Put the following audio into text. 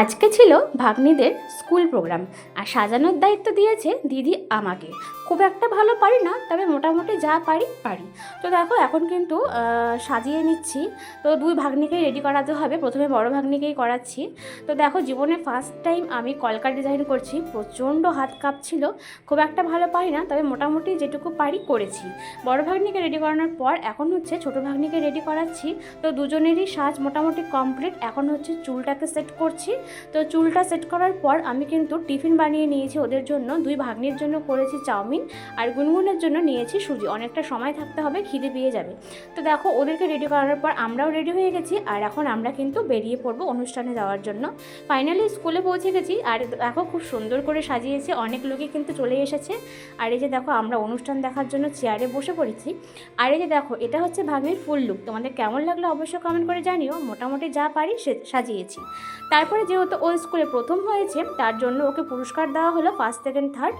আজকে ছিল ভাগ্নিদের school programme আর সাজানোর দায়িত্ব দিয়েছে দিদি আমাকে। খুব একটা ভালো পারি না, তবে মোটামুটি যা পারি পারি। তো দেখো এখন কিন্তু সাজিয়ে নিচ্ছি। তো দুই ভাগ্নিকেই রেডি করাতে হবে, প্রথমে বড় ভাগ্নিকেই করাচ্ছি। তো দেখো জীবনে ফার্স্ট টাইম আমি কলকা ডিজাইন করছি, প্রচণ্ড হাত কাঁপছিল। খুব একটা ভালো পারি না, তবে মোটামুটি যেটুকু পারি করেছি। বড় ভাগ্নিকে রেডি করানোর পর এখন হচ্ছে ছোটো ভাগ্নিকে রেডি করাচ্ছি। তো দুজনেরই সাজ মোটামুটি কমপ্লিট, এখন হচ্ছে চুলটাকে সেট করছি। তো চুলটা সেট করার পর আমি কিন্তু টিফিন বানিয়ে নিয়েছি ওদের জন্য। দুই ভাগ্নির জন্য করেছি চাউমিন, আর গুনগুনের জন্য নিয়েছি সুজি। অনেকটা সময় থাকতে হবে, খিদে পেয়ে যাবে। তো দেখো ওদেরকে রেডি করানোর পর আমরাও রেডি হয়ে গেছি, আর এখন আমরা কিন্তু বেরিয়ে পড়বো অনুষ্ঠানে যাওয়ার জন্য। ফাইনালি স্কুলে পৌঁছে গেছি, আর দেখো খুব সুন্দর করে সাজিয়েছে, অনেক লোকই কিন্তু চলে এসেছে। আর এই যে দেখো আমরা অনুষ্ঠান দেখার জন্য চেয়ারে বসে পড়েছি। আর এই যে দেখো এটা হচ্ছে ভাগ্নির ফুল লুক। তোমাদের কেমন লাগলো অবশ্যই কমেন্ট করে জানিও। মোটামুটি যা পারি সাজিয়েছি। তারপরে যেহেতু ও স্কুলে প্রথম হয়েছে, তার জন্য ওকে পুরস্কার দেওয়া হলো ফার্স্ট সেকেন্ড থার্ড।